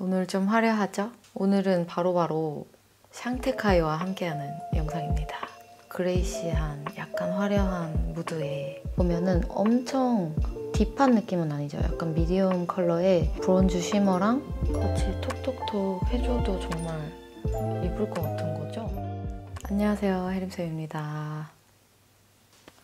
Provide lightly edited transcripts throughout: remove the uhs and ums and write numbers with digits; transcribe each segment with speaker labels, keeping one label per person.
Speaker 1: 오늘 좀 화려하죠? 오늘은 바로바로 샹테카이와 함께하는 영상입니다. 그레이시한 약간 화려한 무드에 보면은 엄청 딥한 느낌은 아니죠. 약간 미디엄 컬러의 브론즈 쉬머랑 같이 톡톡톡 해줘도 정말 예쁠 것 같은 거죠? 안녕하세요, 혜림쌤입니다.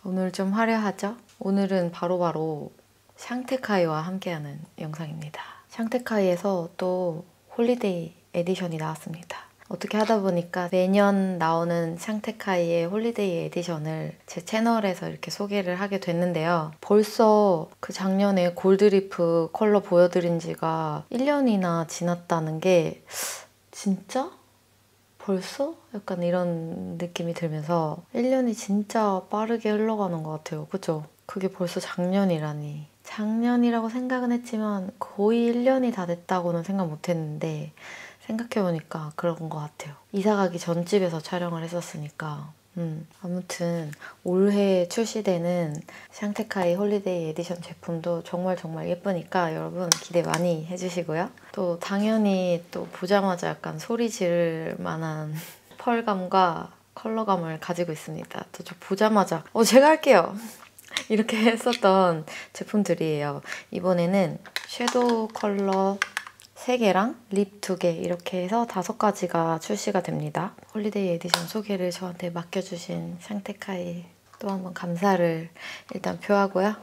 Speaker 1: 오늘 좀 화려하죠? 오늘은 바로바로 샹테카이와 함께하는 영상입니다. 샹테카이에서 또 홀리데이 에디션이 나왔습니다. 어떻게 하다 보니까 매년 나오는 샹테카이의 홀리데이 에디션을 제 채널에서 이렇게 소개를 하게 됐는데요. 벌써 그 작년에 골드리프 컬러 보여드린 지가 1년이나 지났다는 게 진짜? 벌써? 약간 이런 느낌이 들면서 1년이 진짜 빠르게 흘러가는 것 같아요. 그죠? 그게 벌써 작년이라니. 작년이라고 생각은 했지만 거의 1년이 다 됐다고는 생각 못 했는데 생각해보니까 그런 것 같아요. 이사 가기 전집에서 촬영을 했었으니까. 아무튼 올해 출시되는 샹테카이 홀리데이 에디션 제품도 정말 예쁘니까 여러분 기대 많이 해주시고요. 또 당연히 또 보자마자 약간 소리 지를 만한 펄감과 컬러감을 가지고 있습니다. 또 저 보자마자 제가 할게요! 이렇게 했었던 제품들이에요. 이번에는 섀도우 컬러 3개랑 립 2개 이렇게 해서 5가지가 출시가 됩니다. 홀리데이 에디션 소개를 저한테 맡겨주신 샹테카이 또 한번 감사를 일단 표하고요.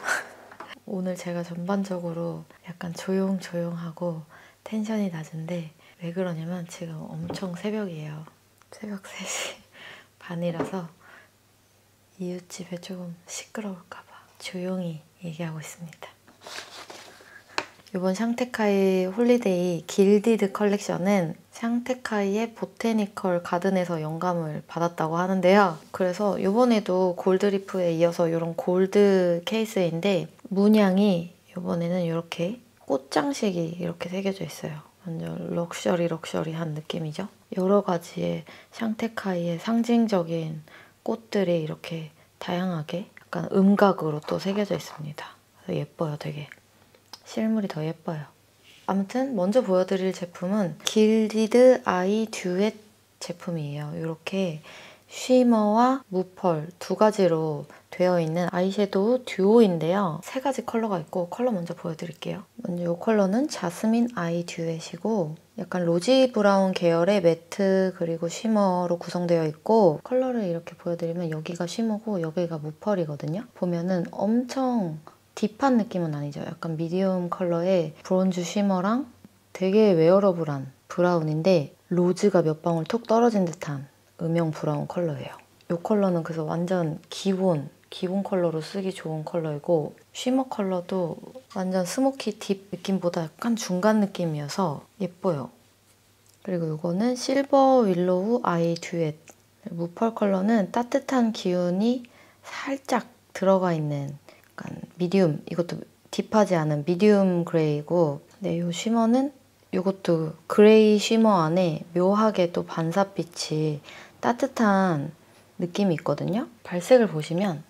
Speaker 1: 오늘 제가 전반적으로 약간 조용조용하고 텐션이 낮은데 왜 그러냐면 지금 엄청 새벽이에요. 새벽 3시 반이라서 이웃집에 조금 시끄러울까봐 조용히 얘기하고 있습니다. 이번 샹테카이 홀리데이 길디드 컬렉션은 샹테카이의 보테니컬 가든에서 영감을 받았다고 하는데요. 그래서 이번에도 골드리프에 이어서 이런 골드 케이스인데 문양이 이번에는 이렇게 꽃장식이 이렇게 새겨져 있어요. 완전 럭셔리한 느낌이죠. 여러 가지의 샹테카이의 상징적인 꽃들이 이렇게 다양하게 약간 음각으로 또 새겨져 있습니다. 그래서 예뻐요, 되게. 실물이 더 예뻐요. 아무튼 먼저 보여드릴 제품은 길디드 아이 듀엣 제품이에요. 이렇게 쉬머와 무펄 2가지로 되어 있는 아이섀도우 듀오인데요. 3가지 컬러가 있고 컬러 먼저 보여드릴게요. 먼저 이 컬러는 자스민 아이 듀엣이고 약간 로지 브라운 계열의 매트 그리고 쉬머로 구성되어 있고 컬러를 이렇게 보여드리면 여기가 쉬머고 여기가 무펄이거든요. 보면은 엄청 딥한 느낌은 아니죠. 약간 미디엄 컬러의 브론즈 쉬머랑 되게 웨어러블한 브라운인데 로즈가 몇 방울 톡 떨어진 듯한 음영 브라운 컬러예요. 이 컬러는 그래서 완전 기본 컬러로 쓰기 좋은 컬러이고 쉬머 컬러도 완전 스모키 딥 느낌보다 약간 중간 느낌이어서 예뻐요. 그리고 이거는 실버 윌로우 아이 듀엣 무펄 컬러는 따뜻한 기운이 살짝 들어가 있는 약간 미디움, 이것도 딥하지 않은 미디움 그레이고 네, 이 쉬머는 이것도 그레이 쉬머 안에 묘하게 또 반사빛이 따뜻한 느낌이 있거든요. 발색을 보시면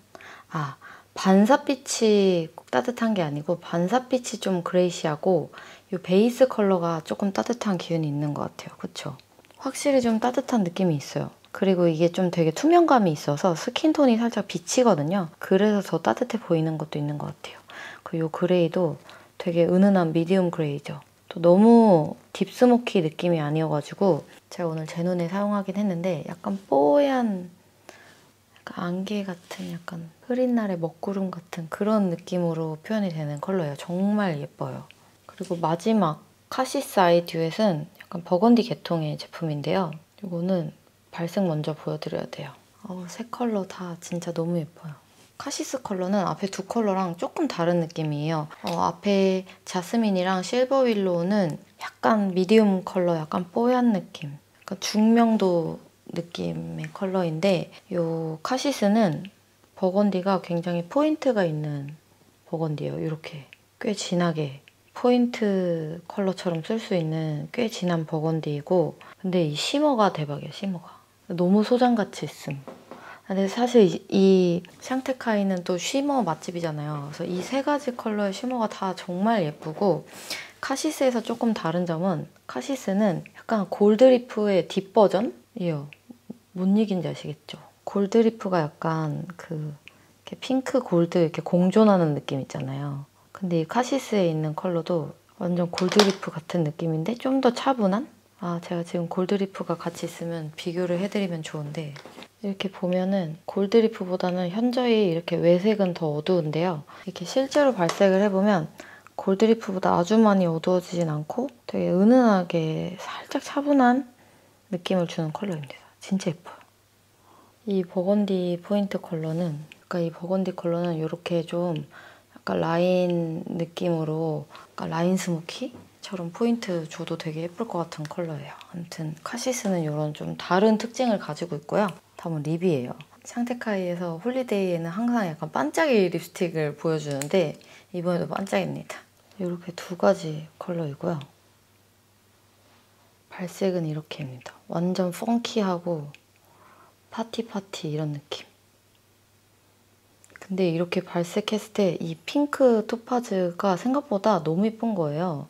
Speaker 1: 반사빛이 꼭 따뜻한 게 아니고 반사빛이 좀 그레이시하고 이 베이스 컬러가 조금 따뜻한 기운이 있는 것 같아요. 그쵸? 확실히 좀 따뜻한 느낌이 있어요. 그리고 이게 좀 되게 투명감이 있어서 스킨톤이 살짝 비치거든요. 그래서 더 따뜻해 보이는 것도 있는 것 같아요. 그리고 이 그레이도 되게 은은한 미디움 그레이죠. 또 너무 딥스모키 느낌이 아니어가지고 제가 오늘 제 눈에 사용하긴 했는데 약간 뽀얀 약간 안개 같은 약간 흐린 날의 먹구름 같은 그런 느낌으로 표현이 되는 컬러예요. 정말 예뻐요. 그리고 마지막 카시스 아이 듀엣은 약간 버건디 계통의 제품인데요. 이거는 발색 먼저 보여드려야 돼요. 세 컬러 다 진짜 너무 예뻐요. 카시스 컬러는 앞에 2 컬러랑 조금 다른 느낌이에요. 앞에 자스민이랑 실버 윌로우는 약간 미디움 컬러, 약간 뽀얀 느낌. 약간 중명도 느낌의 컬러인데 이 카시스는 버건디가 굉장히 포인트가 있는 버건디예요. 이렇게 꽤 진하게 포인트 컬러처럼 쓸 수 있는 꽤 진한 버건디이고 근데 이 쉬머가 대박이에요. 쉬머가. 너무 소장같이 있음. 근데 사실 이 샹테카이는 또 쉬머 맛집이잖아요. 그래서 이 3가지 컬러의 쉬머가 다 정말 예쁘고 카시스에서 조금 다른 점은 카시스는 약간 골드리프의 뒷버전이에요. 뭔 얘기인지 아시겠죠? 골드리프가 약간 이렇게 핑크 골드 이렇게 공존하는 느낌 있잖아요. 근데 이 카시스에 있는 컬러도 완전 골드리프 같은 느낌인데 좀 더 차분한? 제가 지금 골드리프가 같이 있으면 비교를 해드리면 좋은데 이렇게 보면은 골드리프보다는 현저히 이렇게 외색은 더 어두운데요. 이렇게 실제로 발색을 해보면 골드리프보다 아주 많이 어두워지진 않고 되게 은은하게 살짝 차분한 느낌을 주는 컬러입니다. 진짜 예뻐요. 이 버건디 포인트 컬러는 이 버건디 컬러는 이렇게 좀 약간 라인 느낌으로 약간 라인 스모키처럼 포인트 줘도 되게 예쁠 것 같은 컬러예요. 아무튼 카시스는 이런 좀 다른 특징을 가지고 있고요. 다음은 립이에요. 샹테카이에서 홀리데이에는 항상 약간 반짝이 립스틱을 보여주는데 이번에도 반짝입니다. 이렇게 두 가지 컬러이고요. 발색은 이렇게입니다. 완전 펑키하고 파티 이런 느낌. 근데 이렇게 발색했을 때 이 핑크 토파즈가 생각보다 너무 예쁜 거예요.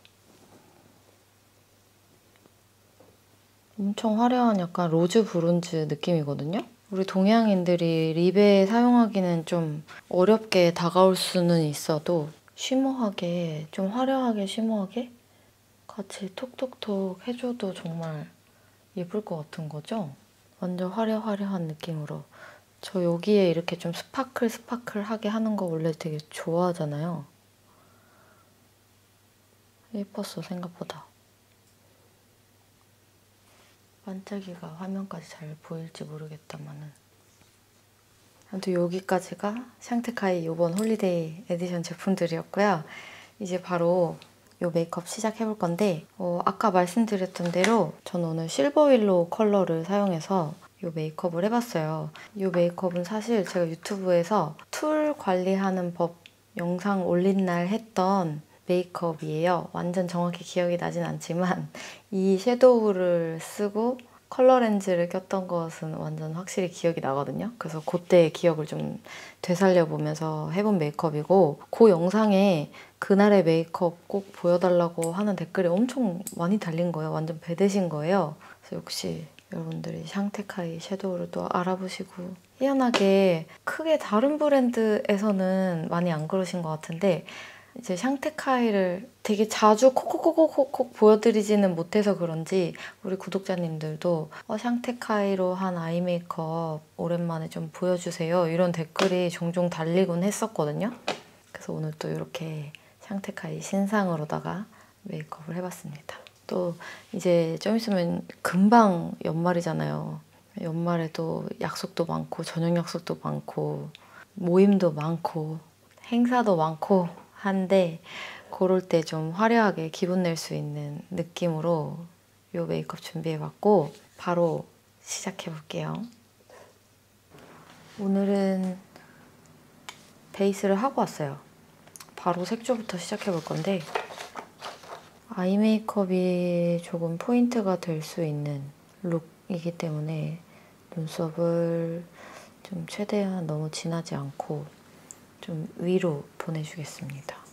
Speaker 1: 엄청 화려한 약간 로즈 브론즈 느낌이거든요. 우리 동양인들이 립에 사용하기는 좀 어렵게 다가올 수는 있어도 쉬머하게, 좀 화려하게 쉬머하게 같이 톡톡톡 해줘도 정말 예쁠 것 같은 거죠? 완전 화려한 느낌으로. 저 여기에 이렇게 좀 스파클하게 하는 거 원래 되게 좋아하잖아요. 예뻤어, 생각보다. 반짝이가 화면까지 잘 보일지 모르겠다만은. 아무튼 여기까지가 샹테카이 이번 홀리데이 에디션 제품들이었고요. 이제 바로 이 메이크업 시작해볼 건데 아까 말씀드렸던 대로 저는 오늘 실버 윌로우 컬러를 사용해서 이 메이크업을 해봤어요. 이 메이크업은 사실 제가 유튜브에서 툴 관리하는 법 영상 올린 날 했던 메이크업이에요. 완전 정확히 기억이 나진 않지만 이 섀도우를 쓰고 컬러 렌즈를 꼈던 것은 완전 확실히 기억이 나거든요. 그래서 그때의 기억을 좀 되살려보면서 해본 메이크업이고 그 영상에 그날의 메이크업 꼭 보여달라고 하는 댓글이 엄청 많이 달린 거예요. 완전 배대신 거예요. 그래서 역시 여러분들이 샹테카이 섀도우를 또 알아보시고 희한하게 크게 다른 브랜드에서는 많이 안 그러신 것 같은데 이제 샹테카이를 되게 자주 콕콕콕콕콕 보여드리지는 못해서 그런지 우리 구독자님들도 샹테카이로 한 아이 메이크업 오랜만에 좀 보여주세요 이런 댓글이 종종 달리곤 했었거든요. 그래서 오늘 또 이렇게 샹테카이 신상으로다가 메이크업을 해봤습니다. 또 이제 좀 있으면 금방 연말이잖아요. 연말에도 약속도 많고 저녁 약속도 많고 모임도 많고 행사도 많고 한데 그럴 때 좀 화려하게 기분 낼 수 있는 느낌으로 이 메이크업 준비해봤고 바로 시작해볼게요. 오늘은 베이스를 하고 왔어요. 바로 색조부터 시작해볼 건데 아이 메이크업이 조금 포인트가 될 수 있는 룩이기 때문에 눈썹을 좀 최대한 너무 진하지 않고 좀 위로 보내주겠습니다.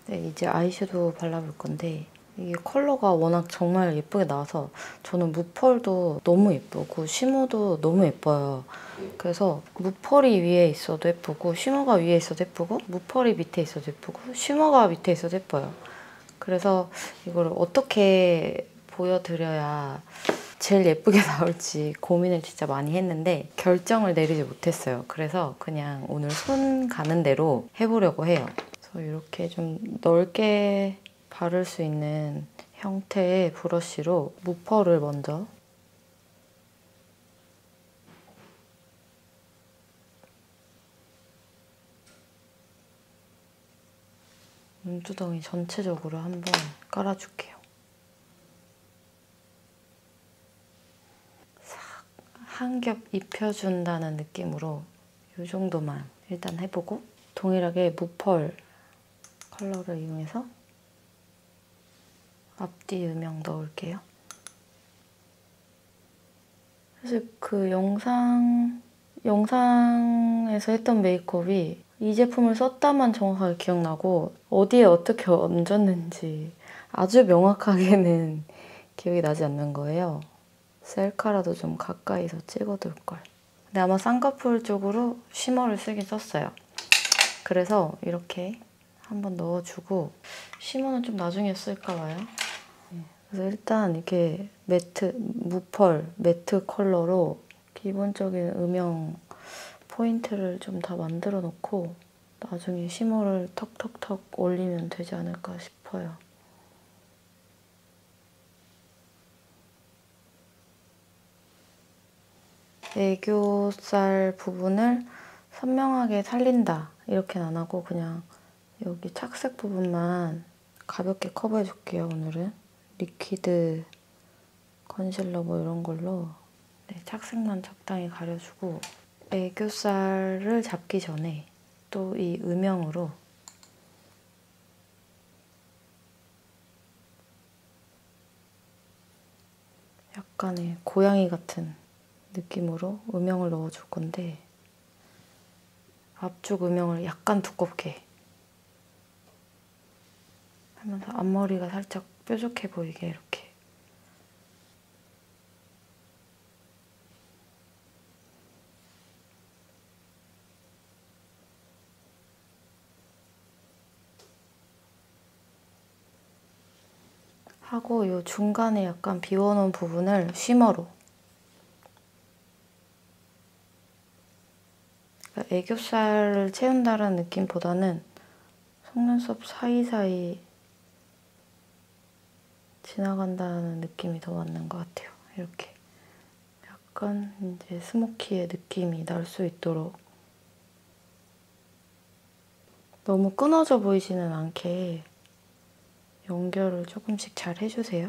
Speaker 1: 네, 이제 아이섀도우 발라볼 건데 이게 컬러가 워낙 정말 예쁘게 나와서 저는 무펄도 너무 예쁘고 쉬머도 너무 예뻐요. 그래서 무펄이 위에 있어도 예쁘고 쉬머가 위에 있어도 예쁘고 무펄이 밑에 있어도 예쁘고 쉬머가 밑에 있어도 예뻐요. 그래서 이걸 어떻게 보여드려야 제일 예쁘게 나올지 고민을 진짜 많이 했는데 결정을 내리지 못했어요. 그래서 그냥 오늘 손 가는 대로 해보려고 해요. 그래서 이렇게 좀 넓게 바를 수 있는 형태의 브러쉬로 무펄을 먼저 눈두덩이 전체적으로 한번 깔아줄게요. 한 겹 입혀준다는 느낌으로 이 정도만 일단 해보고 동일하게 무펄 컬러를 이용해서 앞뒤 음영 넣을게요. 사실 그 영상에서 했던 메이크업이 이 제품을 썼다만 정확하게 기억나고 어디에 어떻게 얹었는지 아주 명확하게는 기억이 나지 않는 거예요. 셀카라도 좀 가까이서 찍어둘 걸. 근데 아마 쌍꺼풀 쪽으로 쉬머를 쓰긴 썼어요. 그래서 이렇게 한번 넣어주고 쉬머는 좀 나중에 쓸까 봐요. 그래서 일단 이렇게 무펄 매트 컬러로 기본적인 음영 포인트를 좀 다 만들어 놓고 나중에 쉬머를 턱턱턱 올리면 되지 않을까 싶어요. 애교살 부분을 선명하게 살린다 이렇게는 안 하고 그냥 여기 착색 부분만 가볍게 커버해 줄게요. 오늘은 리퀴드 컨실러 뭐 이런 걸로 착색만 적당히 가려주고 애교살을 잡기 전에 또 이 음영으로 약간의 고양이 같은 느낌으로 음영을 넣어줄 건데 앞쪽 음영을 약간 두껍게 하면서 앞머리가 살짝 뾰족해 보이게 이렇게 하고 이 중간에 약간 비워놓은 부분을 쉬머로 그러니까 애교살을 채운다는 느낌보다는 속눈썹 사이사이 지나간다는 느낌이 더 맞는 것 같아요. 이렇게 약간 이제 스모키의 느낌이 날 수 있도록 너무 끊어져 보이지는 않게 연결을 조금씩 잘 해주세요.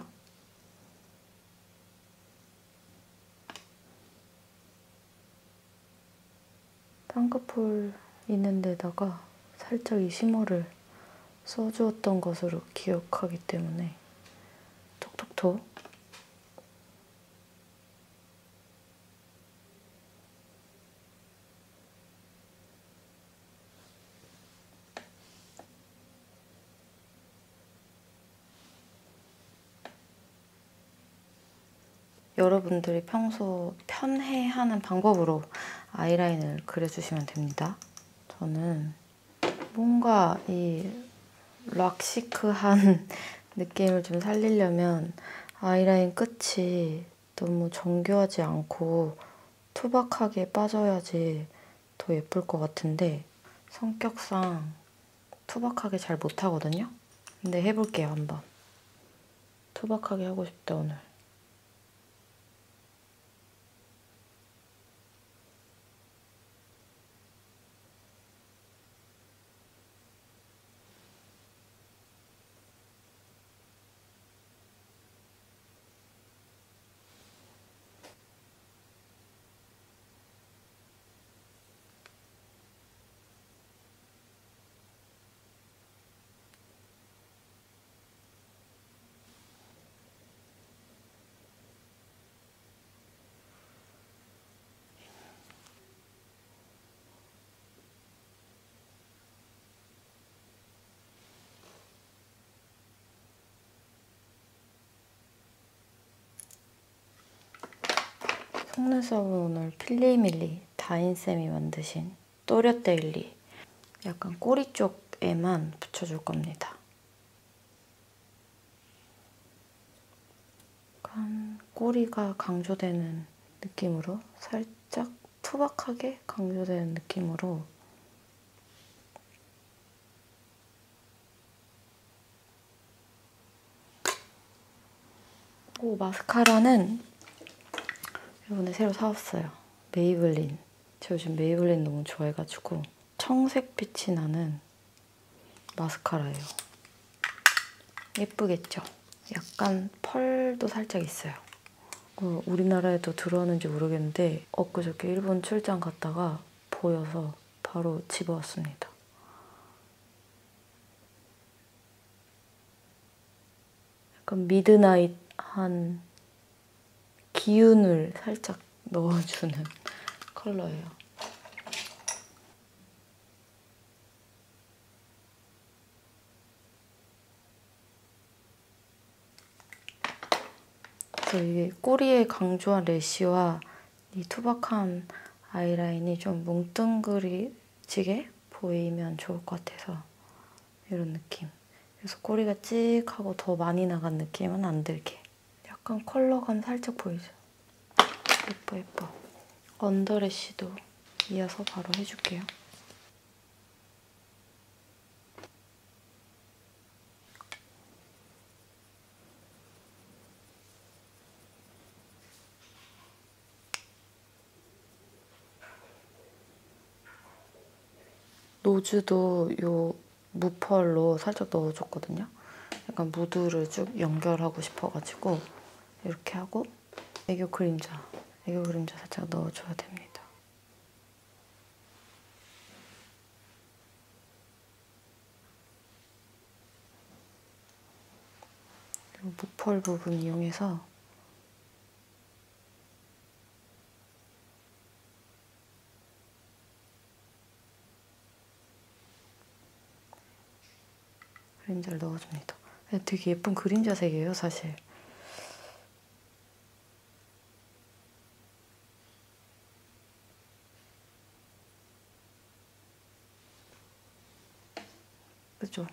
Speaker 1: 쌍꺼풀 있는 데다가 살짝 이 쉬머를 써주었던 것으로 기억하기 때문에 톡톡톡 여러분들이 평소 편해하는 방법으로 아이라인을 그려주시면 됩니다. 저는 뭔가 이 락시크한 느낌을 좀 살리려면 아이라인 끝이 너무 정교하지 않고 투박하게 빠져야지 더 예쁠 것 같은데 성격상 투박하게 잘 못하거든요? 근데 해볼게요, 한번. 투박하게 하고 싶다, 오늘. 속눈썹은 오늘 필리밀리 다인쌤이 만드신 또렷데일리 약간 꼬리 쪽에만 붙여줄 겁니다. 약간 꼬리가 강조되는 느낌으로 살짝 투박하게 강조되는 느낌으로 오, 마스카라는 이번에 새로 사왔어요. 메이블린. 제가 요즘 메이블린 너무 좋아해가지고 청색빛이 나는 마스카라예요. 예쁘겠죠? 약간 펄도 살짝 있어요. 우리나라에도 들어왔는지 모르겠는데 엊그저께 일본 출장 갔다가 보여서 바로 집어왔습니다. 약간 미드나잇한 기운을 살짝 넣어주는 컬러예요. 그래서 이게 꼬리에 강조한 래쉬와 이 투박한 아이라인이 좀 뭉뚱그리지게 보이면 좋을 것 같아서 이런 느낌. 그래서 꼬리가 찍하고 더 많이 나간 느낌은 안 들게. 약간 컬러감 살짝 보이죠? 예뻐 예뻐. 언더래쉬도 이어서 바로 해줄게요. 노즈도 요 무펄로 살짝 넣어줬거든요. 약간 무드를 쭉 연결하고 싶어가지고 이렇게 하고 애교 그림자 살짝 넣어줘야 됩니다. 이 무펄 부분 이용해서 그림자를 넣어줍니다. 되게 예쁜 그림자 색이에요, 사실. 그죠?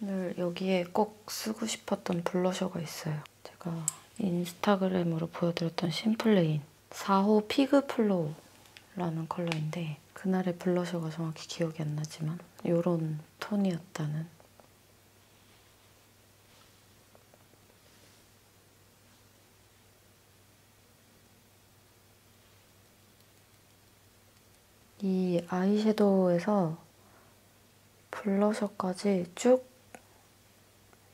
Speaker 1: 오늘 여기에 꼭 쓰고 싶었던 블러셔가 있어요. 제가 인스타그램으로 보여드렸던 심플레인 4호 피그 플로우라는 컬러인데 그날의 블러셔가 정확히 기억이 안 나지만 이런 톤이었다는. 이 아이섀도우에서 블러셔까지 쭉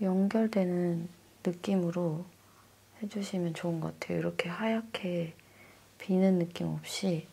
Speaker 1: 연결되는 느낌으로 해주시면 좋은 것 같아요. 이렇게 하얗게 비는 느낌 없이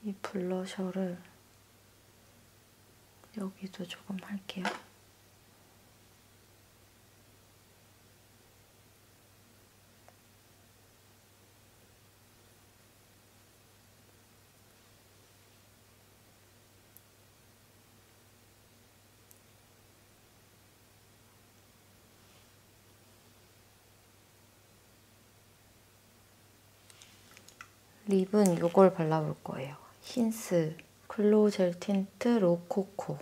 Speaker 1: 이 블러셔를 여기도 조금 할게요. 립은 이걸 발라볼 거예요. 힌스 글로우 젤 틴트 로코코.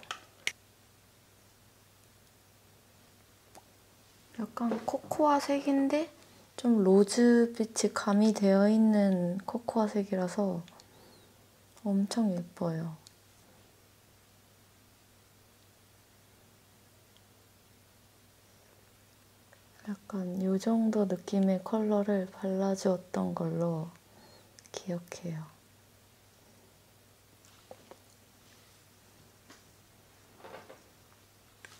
Speaker 1: 약간 코코아 색인데 좀 로즈빛이 가미되어 있는 코코아 색이라서 엄청 예뻐요. 약간 이 정도 느낌의 컬러를 발라주었던 걸로 기억해요.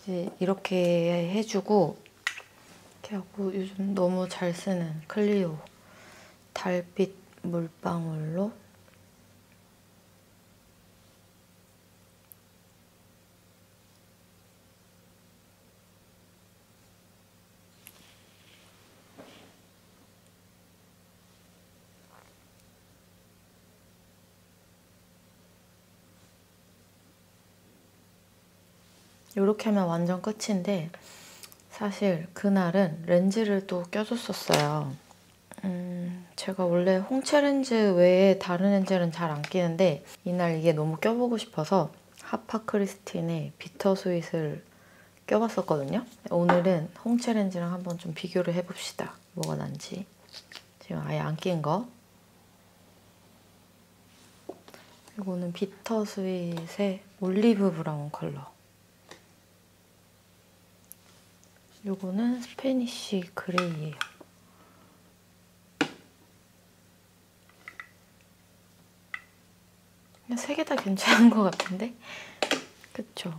Speaker 1: 이제 이렇게 해주고 이렇게 하고 요즘 너무 잘 쓰는 클리오 달빛 물방울로 이렇게 하면 완전 끝인데 사실 그날은 렌즈를 또 껴줬었어요. 제가 원래 홍채 렌즈 외에 다른 렌즈는 잘 안 끼는데 이날 이게 너무 껴보고 싶어서 하파 크리스틴의 비터 스윗을 껴봤었거든요. 오늘은 홍채 렌즈랑 한번 좀 비교를 해봅시다. 뭐가 난지. 지금 아예 안 낀 거. 이거는 비터 스윗의 올리브 브라운 컬러. 이거는 스페니쉬 그레이예요. 세 개 다 괜찮은 것 같은데? 그쵸?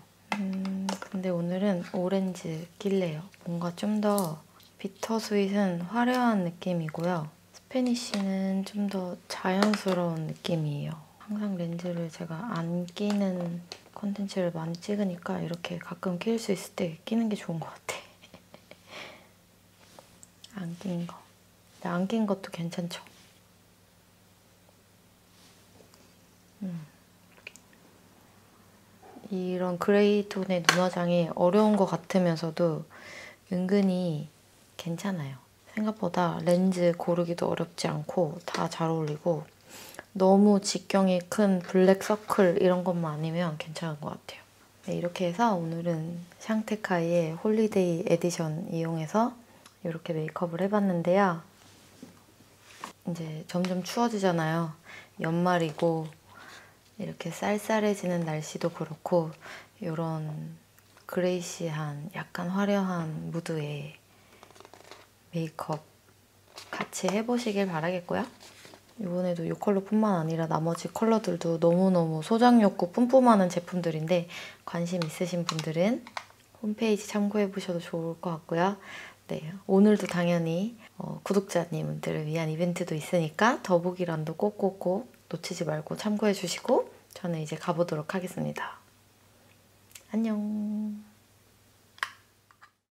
Speaker 1: 근데 오늘은 오렌지 낄래요. 뭔가 좀 더 비터 스윗은 화려한 느낌이고요. 스페니쉬는 좀 더 자연스러운 느낌이에요. 항상 렌즈를 제가 안 끼는 컨텐츠를 많이 찍으니까 이렇게 가끔 낄 수 있을 때 끼는 게 좋은 것 같아. 안 낀 거. 근데 안 낀 것도 괜찮죠? 이런 그레이 톤의 눈화장이 어려운 것 같으면서도 은근히 괜찮아요. 생각보다 렌즈 고르기도 어렵지 않고 다 잘 어울리고 너무 직경이 큰 블랙 서클 이런 것만 아니면 괜찮은 것 같아요. 네, 이렇게 해서 오늘은 샹테카이의 홀리데이 에디션 이용해서 이렇게 메이크업을 해봤는데요. 이제 점점 추워지잖아요. 연말이고 이렇게 쌀쌀해지는 날씨도 그렇고 이런 그레이시한 약간 화려한 무드의 메이크업 같이 해보시길 바라겠고요. 이번에도 이 컬러뿐만 아니라 나머지 컬러들도 너무너무 소장 욕구 뿜뿜하는 제품들인데 관심 있으신 분들은 홈페이지 참고해보셔도 좋을 것 같고요. 네, 오늘도 당연히 구독자님들을 위한 이벤트도 있으니까 더보기란도 꼭꼭꼭 놓치지 말고 참고해주시고 저는 이제 가보도록 하겠습니다. 안녕.